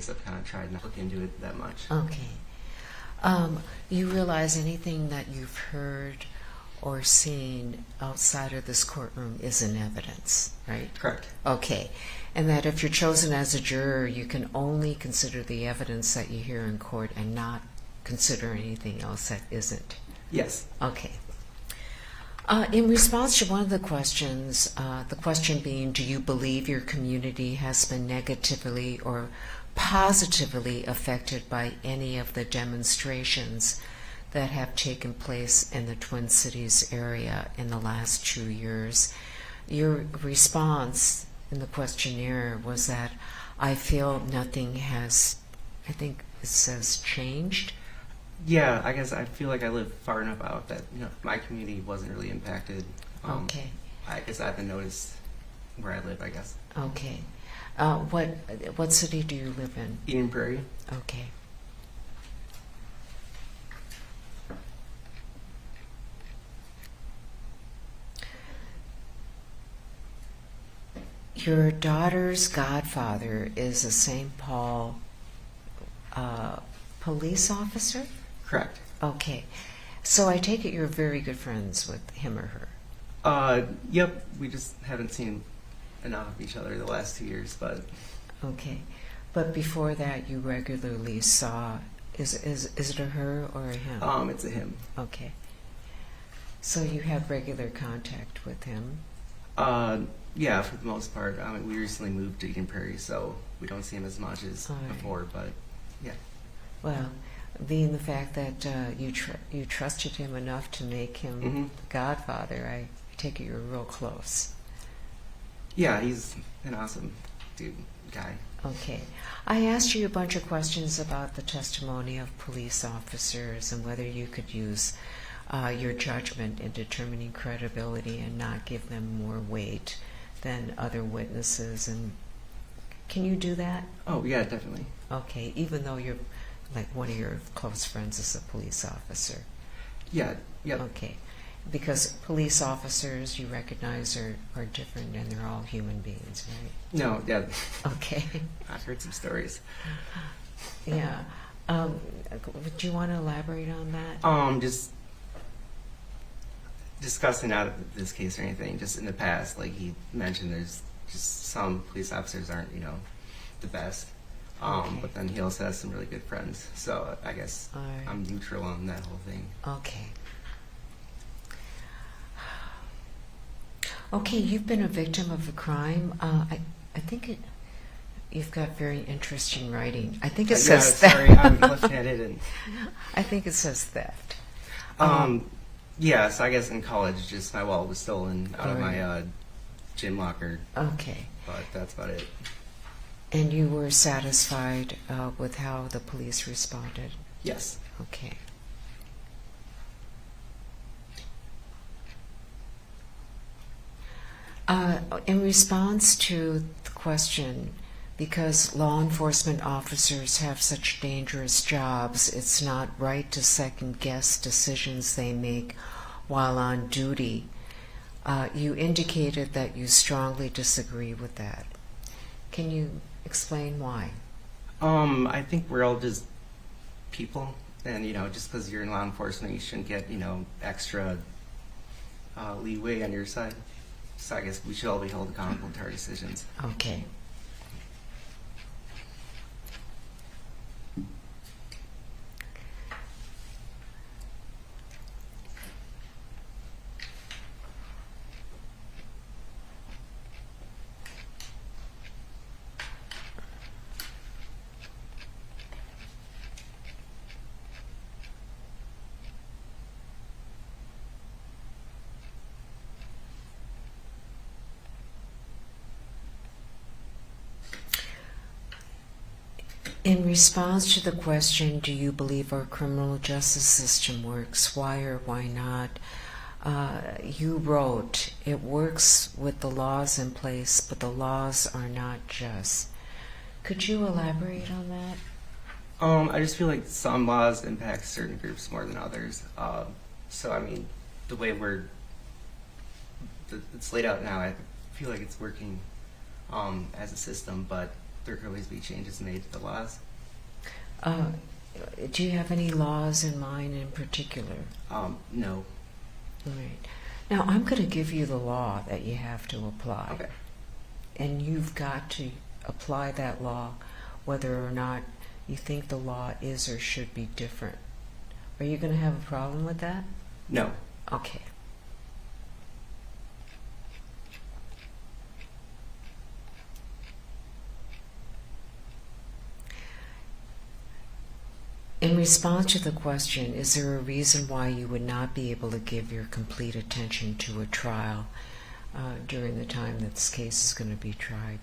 I've kind of tried not to look into it that much. Okay. You realize anything that you've heard or seen outside of this courtroom is in evidence, right? Correct. Okay. And that if you're chosen as a juror, you can only consider the evidence that you hear in court and not consider anything else that isn't. Yes. Okay. In response to one of the questions, the question being, do you believe your community has been negatively or positively affected by any of the demonstrations that have taken place in the Twin Cities area in the last 2 years? Your response in the questionnaire was that I feel nothing has, I think it says, changed. Yeah, I guess I feel like I live far enough out that my community wasn't really impacted. Okay. I guess I haven't noticed where I live, I guess. Okay. What city do you live in? Eden Prairie. Okay. Your daughter's godfather is a St. Paul police officer? Correct. Okay. So I take it you're very good friends with him or her? Yep, we just haven't seen enough of each other the last 2 years, but... Okay. But before that, you regularly saw, is it a her or a him? It's a him. Okay. So you have regular contact with him? Yeah, for the most part. We recently moved to Eden Prairie, so we don't see him as much as before, but yeah. Well, being the fact that you trusted him enough to make him the godfather, I take it you're real close. Yeah, he's an awesome guy. Okay. I asked you a bunch of questions about the testimony of police officers and whether you could use your judgment in determining credibility and not give them more weight than other witnesses. And can you do that? Oh, yeah, definitely. Okay, even though you're like one of your close friends is a police officer. Yeah, yep. Okay, because police officers you recognize are different and they're all human beings, right? No, yeah. Okay. I've heard some stories. Yeah. Do you want to elaborate on that? Just discussing out of this case or anything, just in the past, like he mentioned, there's just some police officers aren't, the best. Okay. But then he also has some really good friends. So I guess All right. I'm neutral on that whole thing. Okay. Okay, you've been a victim of a crime. I think you've got very interesting writing. I think it says theft. Sorry, I'm looking at it and... I think it says theft. Yeah, so I guess in college, just my wallet was stolen out of my gym locker. Okay. But that's about it. And you were satisfied with how the police responded? Yes. Okay. In response to the question, because law enforcement officers have such dangerous jobs, it's not right to second-guess decisions they make while on duty. You indicated that you strongly disagree with that. Can you explain why? I think we're all just people, and just because you're in law enforcement, you shouldn't get extra leeway on your side. So I guess we should all be held accountable to our decisions. Okay. In response to the question, do you believe our criminal justice system works? Why or why not? You wrote, it works with the laws in place, but the laws are not just. Could you elaborate on that? I just feel like some laws impact certain groups more than others. So, the way it's laid out now, I feel like it's working as a system, but there could always be changes made to the laws. Do you have any laws in mind in particular? No. All right. Now, I'm going to give you the law that you have to apply. Okay. And you've got to apply that law whether or not you think the law is or should be different. Are you going to have a problem with that? No. Okay. In response to the question, is there a reason why you would not be able to give your complete attention to a trial during the time that this case is going to be tried?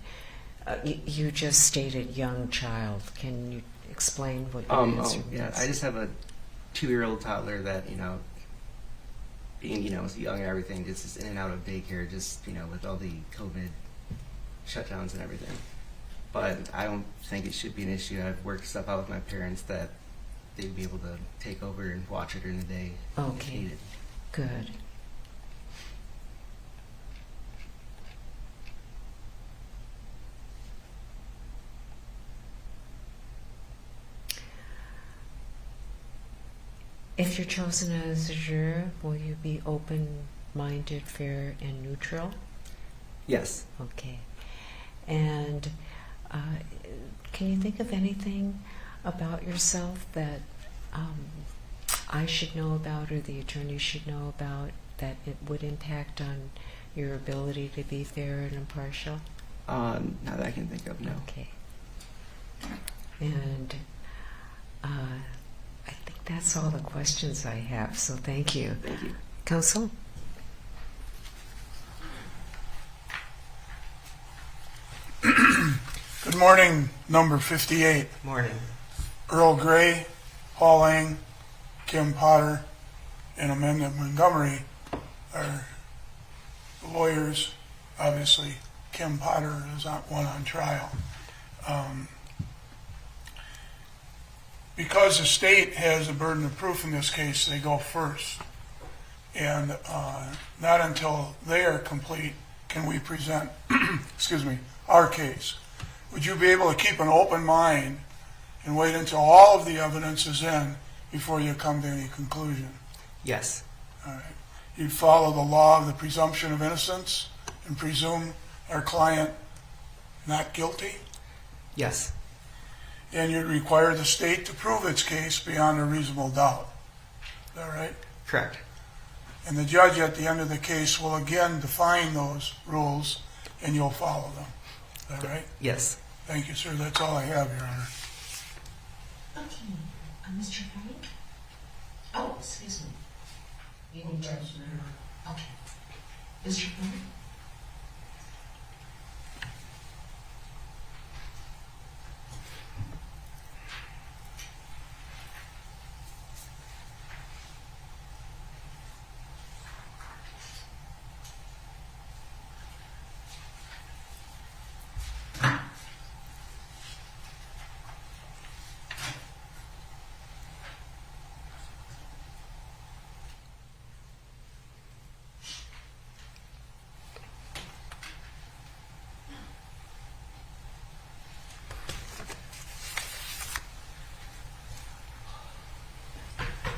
You just stated young child. Can you explain what your answer yeah, is? I just have a 2-year-old toddler that, being, young and everything, just is in and out of daycare, just, with all the COVID shutdowns and everything. But I don't think it should be an issue. I've worked stuff out with my parents that they'd be able to take over and watch it during the day if Okay. needed. Good. If you're chosen as a juror, will you be open-minded, fair, and neutral? Yes. Okay. And can you think of anything about yourself that I should know about or the attorney should know about that it would impact on your ability to be fair and impartial? Not that I can think of, no. Okay. And I think that's all the questions I have, so thank you. Thank you. Counsel? Good morning, number 58. Morning. Earl Gray, Paul Lang, Kim Potter, and Amanda Montgomery are the lawyers. Obviously, Kim Potter is one on trial. Because the state has the burden of proof in this case, they go first. And not until they are complete can we present, our case. Would you be able to keep an open mind and wait until all of the evidence is in before you come to any conclusion? Yes. All right. You'd follow the law of the presumption of innocence and presume our client not guilty? Yes. And you'd require the state to prove its case beyond a reasonable doubt. Is that right? Correct. And the judge at the end of the case will again define those rules and you'll follow them. Is that right? Yes. Thank you, sir. That's all I have, Your Honor. Okay. Mr. Frank? Oh, excuse me. You need to... Okay. Mr. Frank?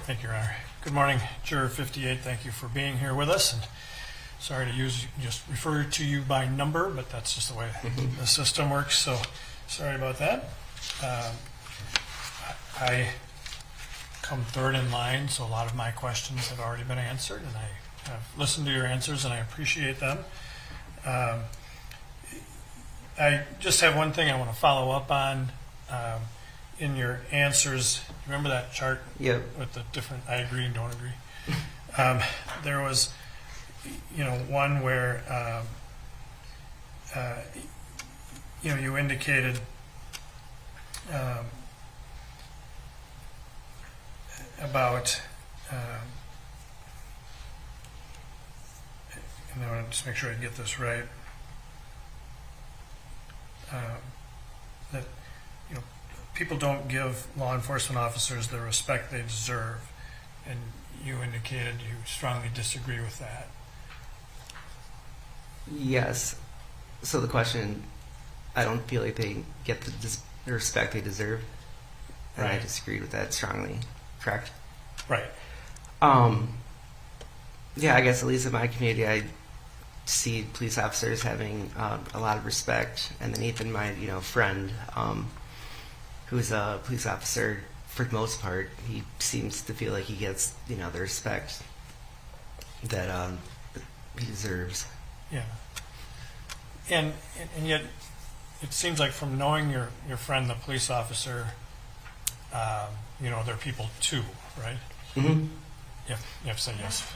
Thank you, Your Honor. Good morning, Juror 58. Thank you for being here with us. And sorry to just refer to you by number, but that's just the way the system works. So sorry about that. I come third in line, so a lot of my questions have already been answered, and I have listened to your answers, and I appreciate them. I just have one thing I want to follow up on. In your answers, remember that chart Yep. with the different I agree and don't agree? There was, one where, you indicated about, and I want to just make sure I get this right, that, people don't give law enforcement officers the respect they deserve, and you indicated you strongly disagree with that. Yes. So the question, I don't feel like they get the respect they deserve. And I Right. disagreed with that strongly. Correct? Right. Yeah, I guess at least in my community, I see police officers having a lot of respect, and then even my friend, who's a police officer for the most part, he seems to feel like he gets the respect that he deserves. Yeah. And yet, it seems like from knowing your friend, the police officer, they're people too, right? Mm-hmm. You have to say yes.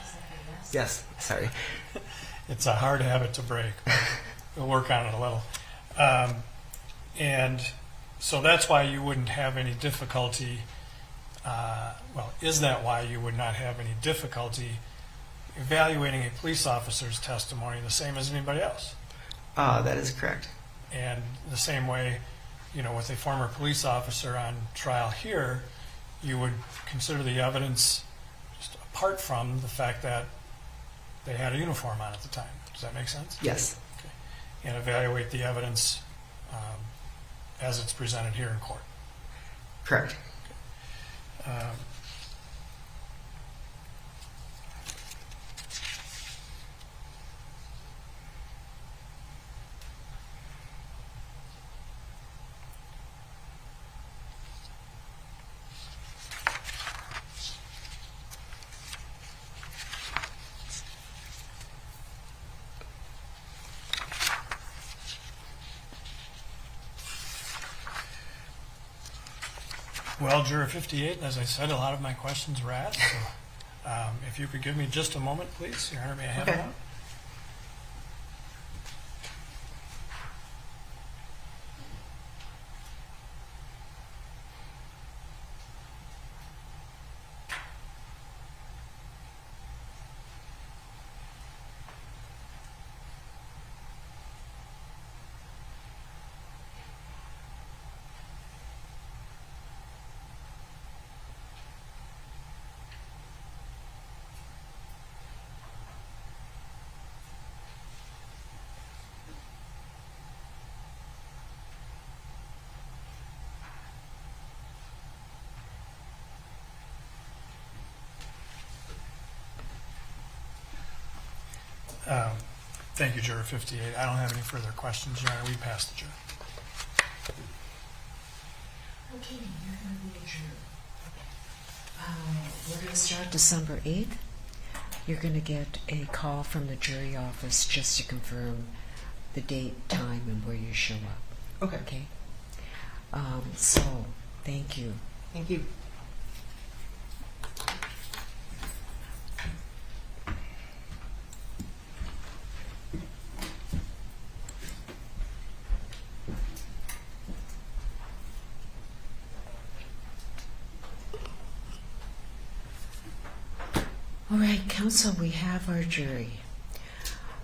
Yes. Sorry. It's a hard habit to break. But we'll work on it a little. And so that's why you wouldn't have any difficulty. Is that why you would not have any difficulty evaluating a police officer's testimony the same as anybody else? That is correct. And the same way, with a former police officer on trial here, you would consider the evidence just apart from the fact that they had a uniform on at the time. Does that make sense? Yes. Okay. And evaluate the evidence as it's presented here in court. Correct. Well, Juror 58, as I said, a lot of my questions were asked. So, if you could give me just a moment, please. Your Honor, may I have Okay. that? Thank you, Juror 58. I don't have any further questions, Your Honor. We passed the juror. Okay, you're going to be a juror. We're going to start December 8th. You're going to get a call from the jury office just to confirm the date, time, and where you show up. Okay. Okay? So, thank you. Thank you. All right, counsel, we have our jury.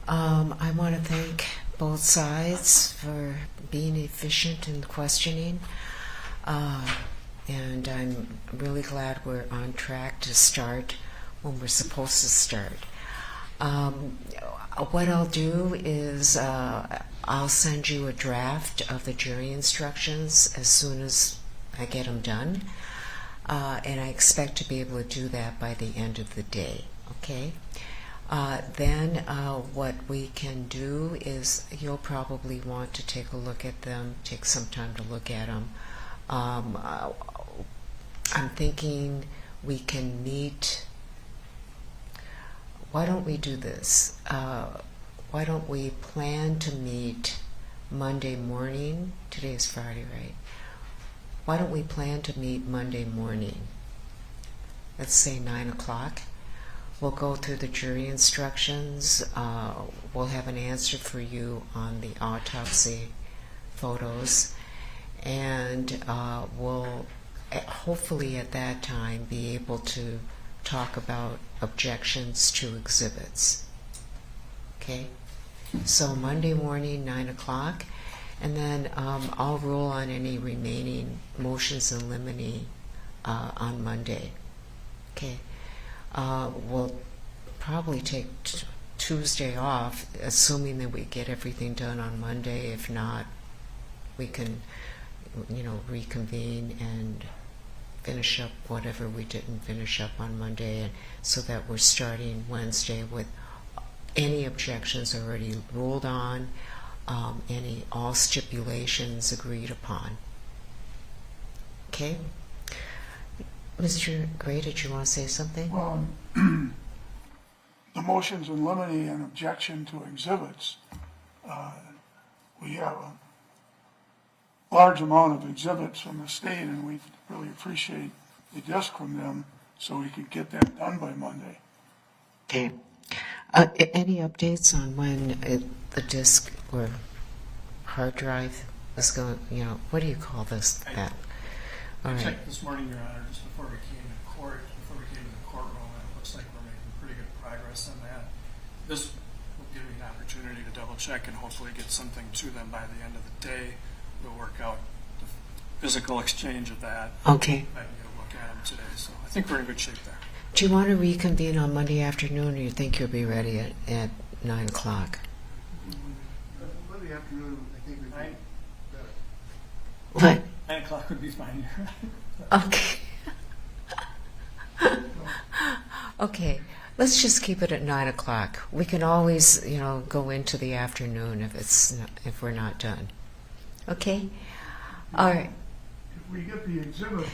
I want to thank both sides for being efficient in questioning, and I'm really glad we're on track to start when we're supposed to start. What I'll do is I'll send you a draft of the jury instructions as soon as I get them done. And I expect to be able to do that by the end of the day, okay? Then what we can do is you'll probably want to take a look at them, take some time to look at them. I'm thinking we can meet. Why don't we do this? Why don't we plan to meet Monday morning? Today is Friday, right? Why don't we plan to meet Monday morning? Let's say 9 o'clock. We'll go through the jury instructions. We'll have an answer for you on the autopsy photos. And we'll hopefully at that time be able to talk about objections to exhibits. Okay? So Monday morning, 9 o'clock. And then I'll rule on any remaining motions in limine on Monday. Okay. We'll probably take Tuesday off, assuming that we get everything done on Monday. If not, we can, reconvene and finish up whatever we didn't finish up on Monday, and so that we're starting Wednesday with any objections already ruled on, all stipulations agreed upon. Okay? Mr. Gray, did you want to say something? Well, the motions in limine and objection to exhibits, we have a large amount of exhibits from the state, and we really appreciate the disc from them so we could get that done by Monday. Okay. Any updates on when the disk or hard drive is going, what do you call this? That? All I right. checked this morning, Your Honor, just before we came to court, before we came to the courtroom, and it looks like we're making pretty good progress on that. This will give me an opportunity to double check and hopefully get something to them by the end of the day. We'll work out the physical exchange of that. Okay. I can get a look at them today, so I think we're in good shape there. Do you want to reconvene on Monday afternoon, or you think you'll be ready at 9 o'clock? Monday afternoon, I think would be Nine? better. What? 9 o'clock would be fine. Okay. Okay. Let's just keep it at 9 o'clock. We can always, go into the afternoon if we're not done. Okay? All right. If we get the exhibits,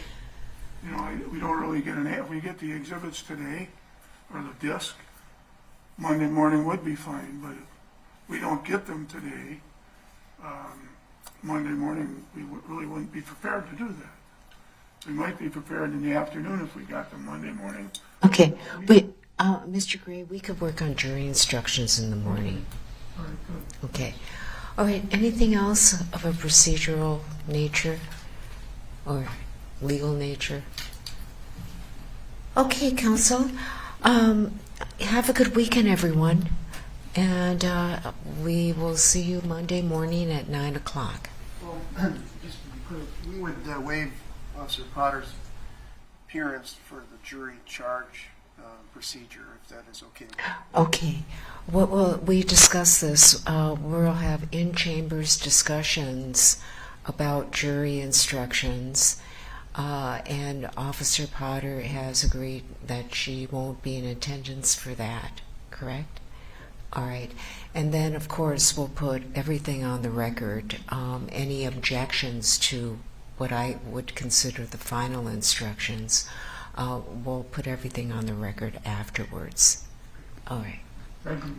we don't really get if we get the exhibits today, or the disc, Monday morning would be fine, but if we don't get them today, Monday morning, we really wouldn't be prepared to do that. We might be prepared in the afternoon if we got them Monday morning. Okay. Mr. Gray, we could work on jury instructions in the morning. All right, good. Okay. All right. Anything else of a procedural nature or legal nature? Okay, counsel. Have a good weekend, everyone. And we will see you Monday morning at 9 o'clock. Well, just to be clear, we would waive Officer Potter's appearance for the jury charge procedure, if that is okay. Okay. Well, we discussed this. We'll have in-chambers discussions about jury instructions, and Officer Potter has agreed that she won't be in attendance for that, correct? All right. And then, of course, we'll put everything on the record. Any objections to what I would consider the final instructions, we'll put everything on the record afterwards. All right. Thank you.